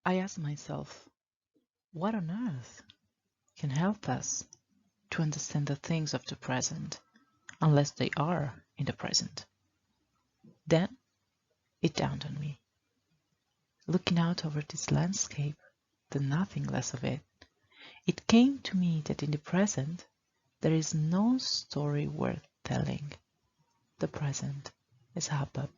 I ask myself, what on earth can help us to understand the things of the present, unless they are in the present? Then it dawned on me. Looking out over this landscape, the nothingness of it, it came to me that in the present there is no story worth telling. The present is hubbub.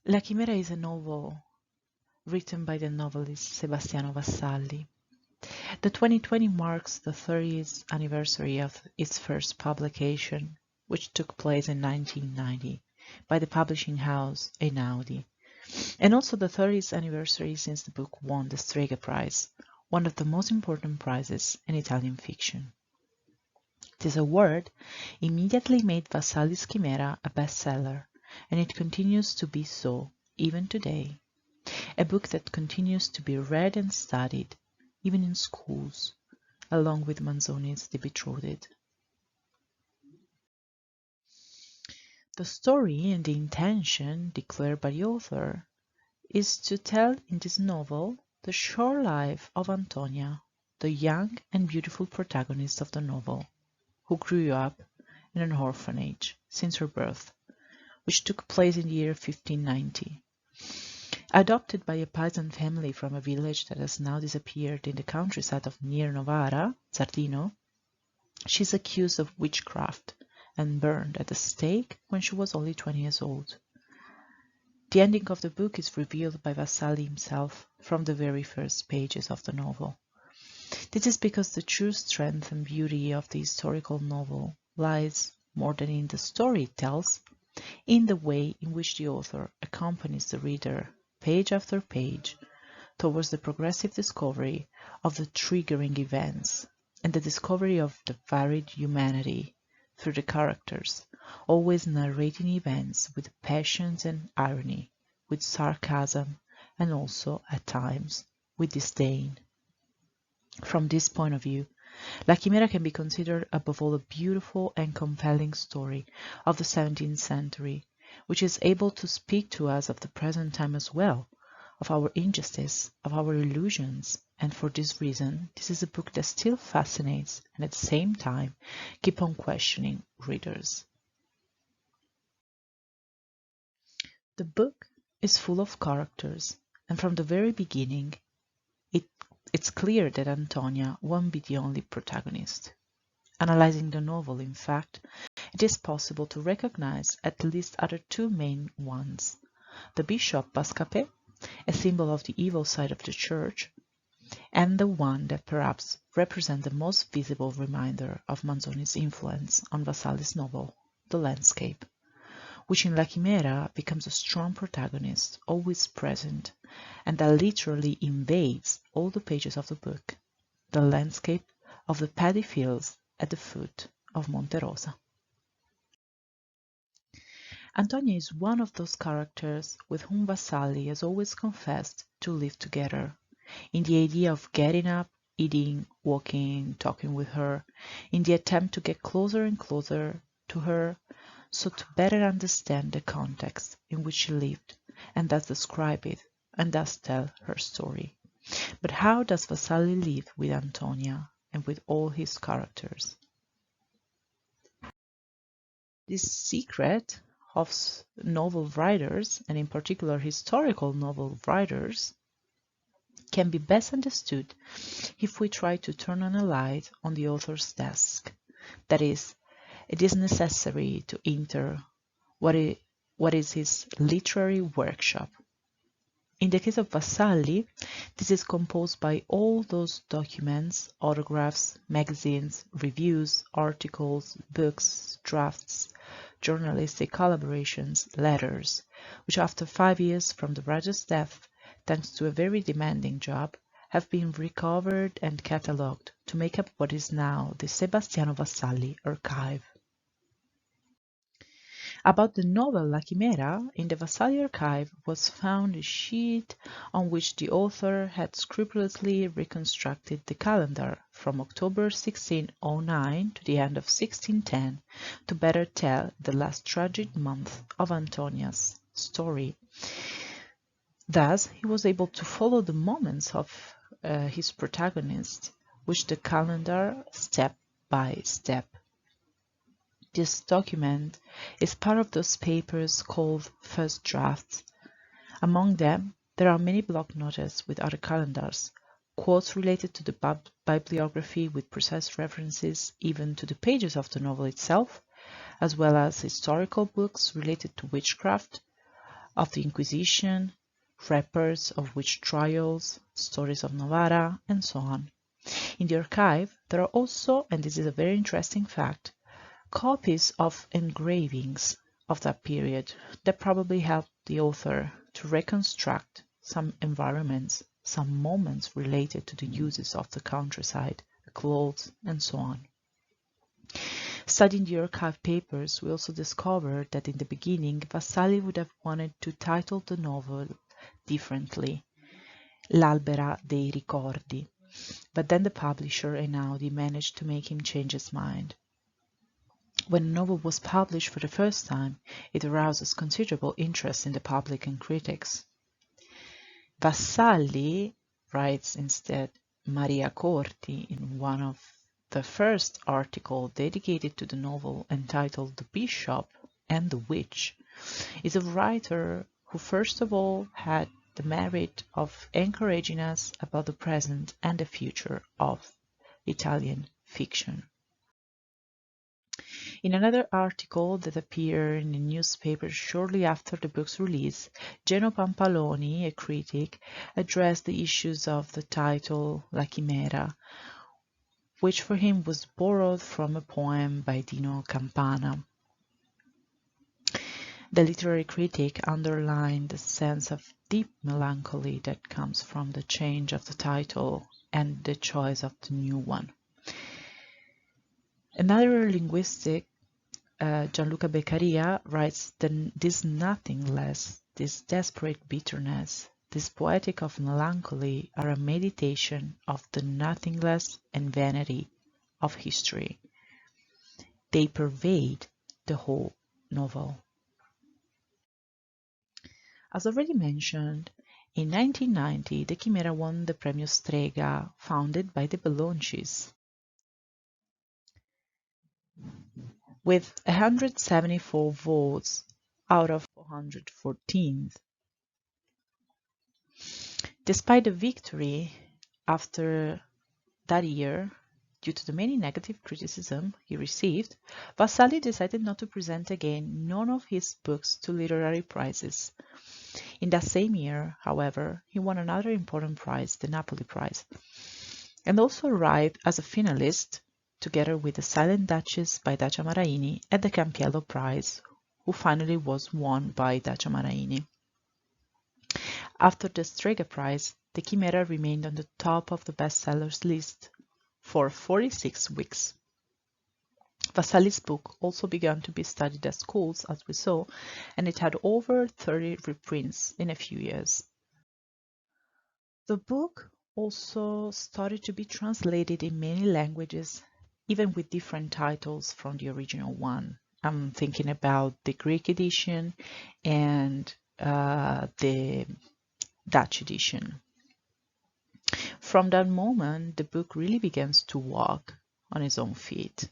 La Chimera is a novel written by the novelist Sebastiano Vassalli. The 2020 marks the 30th anniversary of its first publication, which took place in 1990 by the publishing house Einaudi, and also the 30th anniversary since the book won the Strega Prize, one of the most important prizes in Italian fiction. This award immediately made Vassalli's Chimera a bestseller, and it continues to be so even today. A book that continues to be read and studied, even in schools, along with Manzoni's The Betrothed. The story and the intention declared by the author is to tell in this novel the short life of Antonia, the young and beautiful protagonist of the novel, who grew up in an orphanage since her birth, which took place in the year 1590. Adopted by a peasant family from a village that has now disappeared in the countryside of near Novara, Sardino, she is accused of witchcraft and burned at the stake when she was only 20 years old. The ending of the book is revealed by Vassalli himself from the very first pages of the novel. This is because the true strength and beauty of the historical novel lies, more than in the story it tells, in the way in which the author accompanies the reader, page after page, towards the progressive discovery of the triggering events and the discovery of the varied humanity through the characters, always narrating events with passions and irony, with sarcasm, and also, at times, with disdain. From this point of view, La Chimera can be considered above all a beautiful and compelling story of the 17th century, which is able to speak to us of the present time as well, of our injustice, of our illusions, and for this reason, this is a book that still fascinates and at the same time keep on questioning readers. The book is full of characters, and from the very beginning, it's clear that Antonia won't be the only protagonist. Analyzing the novel, in fact, it is possible to recognize at least other two main ones: the bishop Bascapè, a symbol of the evil side of the church, and the one that perhaps represents the most visible reminder of Manzoni's influence on Vassalli's novel, the landscape, which in La Chimera becomes a strong protagonist, always present, and that literally invades all the pages of the book, the landscape of the paddy fields at the foot of Monte Rosa. Antonia is one of those characters with whom Vassalli has always confessed to live together, in the idea of getting up, eating, walking, talking with her, in the attempt to get closer and closer to her, so to better understand the context in which she lived, and thus describe it, and thus tell her story. But how does Vassalli live with Antonia and with all his characters? This secret of novel writers, and in particular historical novel writers, can be best understood if we try to turn on a light on the author's desk. That is, it is necessary to enter what is his literary workshop. In the case of Vassalli, this is composed by all those documents, autographs, magazines, reviews, articles, books, drafts, journalistic collaborations, letters, which after 5 years from the writer's death, thanks to a very demanding job, have been recovered and catalogued to make up what is now the Sebastiano Vassalli archive. About the novel La Chimera, in the Vassalli archive was found a sheet on which the author had scrupulously reconstructed the calendar from October 1609 to the end of 1610 to better tell the last tragic month of Antonia's story. Thus, he was able to follow the moments of his protagonist, which the calendar step by step. This document is part of those papers called first drafts. Among them, there are many block notes with other calendars, quotes related to the bibliography with precise references even to the pages of the novel itself, as well as historical books related to witchcraft, of the Inquisition, reports of witch trials, stories of Novara, and so on. In the archive, there are also, and this is a very interesting fact, copies of engravings of that period that probably helped the author to reconstruct some environments, some moments related to the uses of the countryside, the clothes, and so on. Studying the archive papers, we also discovered that in the beginning, Vassalli would have wanted to title the novel differently, L'Albera dei Ricordi, but then the publisher Einaudi managed to make him change his mind. When a novel was published for the first time, it arouses considerable interest in the public and critics. Vassalli writes instead Maria Corti in one of the first articles dedicated to the novel entitled The Bishop and the Witch, is a writer who first of all had the merit of encouraging us about the present and the future of Italian fiction. In another article that appeared in the newspaper shortly after the book's release, Geno Pampaloni, a critic, addressed the issues of the title La Chimera, which for him was borrowed from a poem by Dino Campana. The literary critic underlined the sense of deep melancholy that comes from the change of the title and the choice of the new one. Another linguistic, Gianluca Beccaria, writes that this nothingness, this desperate bitterness, this poetic of melancholy are a meditation of the nothingness and vanity of history. They pervade the whole novel. As already mentioned, in 1990 the Chimera won the Premio Strega, founded by the Belloncis, with 174 votes out of 414. Despite the victory after that year, due to the many negative criticism he received, Vassalli decided not to present again none of his books to literary prizes. In that same year, however, he won another important prize, the Napoli Prize, and also arrived as a finalist together with The Silent Duchess by Dacia Maraini at the Campiello Prize, who finally was won by Dacia Maraini. After the Strega Prize, the Chimera remained on the top of the bestsellers list for 46 weeks. Vassalli's book also began to be studied at schools, as we saw, and it had over 30 reprints in a few years. The book also started to be translated in many languages, even with different titles from the original one. I'm thinking about the Greek edition and the Dutch edition. From that moment, the book really begins to walk on its own feet.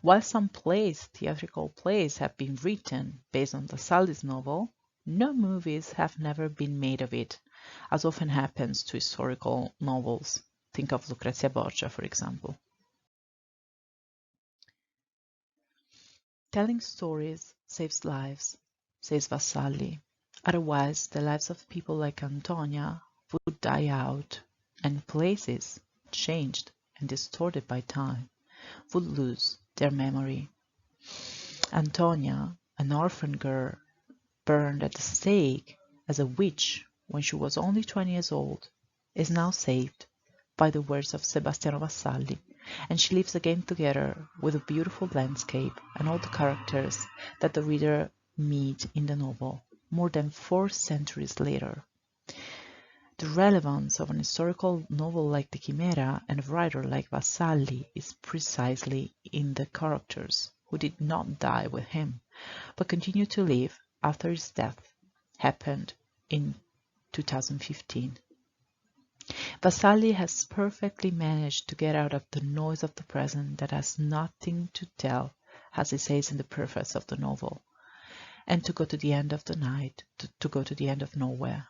While some plays, theatrical plays, have been written based on Vassalli's novel, no movies have never been made of it, as often happens to historical novels. Think of Lucrezia Borgia, for example. Telling stories saves lives, says Vassalli. Otherwise, the lives of people like Antonia would die out, and places, changed and distorted by time, would lose their memory. Antonia, an orphan girl, burned at the stake as a witch when she was only 20 years old, is now saved by the words of Sebastiano Vassalli, and she lives again together with a beautiful landscape and all the characters that the reader meet in the novel, more than 4 centuries later. The relevance of an historical novel like the Chimera and a writer like Vassalli is precisely in the characters who did not die with him, but continued to live after his death happened in 2015. Vassalli has perfectly managed to get out of the noise of the present that has nothing to tell, as he says in the preface of the novel, and to go to the end of the night, to go to the end of nowhere.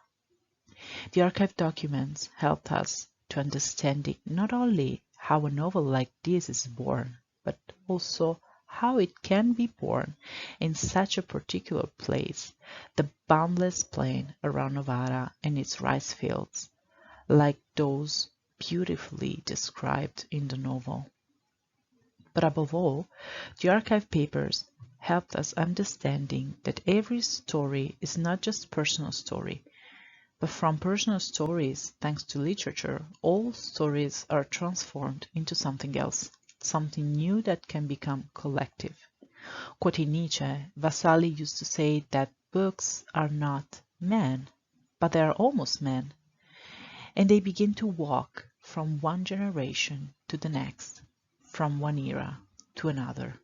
The archive documents helped us to understand not only how a novel like this is born, but also how it can be born in such a particular place, the boundless plain around Novara and its rice fields, like those beautifully described in the novel. But above all, the archive papers helped us understanding that every story is not just personal story, but from personal stories, thanks to literature, all stories are transformed into something else, something new that can become collective. Quoting Nietzsche, Vassalli used to say that books are not men, but they are almost men, and they begin to walk from one generation to the next, from one era to another.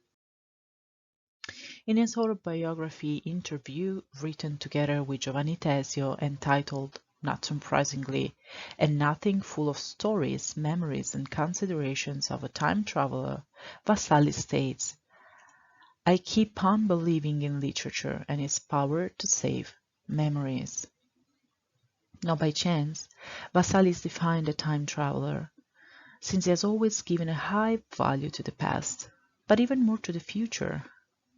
In his autobiography interview, written together with Giovanni Tesio, entitled, not surprisingly, "And Nothing Full of Stories, Memories, and Considerations of a Time Traveler," Vassalli states, "I keep on believing in literature and its power to save memories." Not by chance, Vassalli is defined a time traveler, since he has always given a high value to the past, but even more to the future.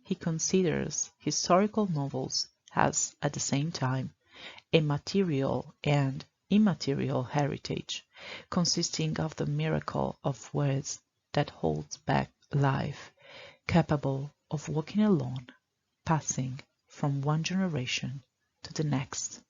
He considers historical novels as, at the same time, a material and immaterial heritage, consisting of the miracle of words that holds back life, capable of walking alone, passing from one generation to the next.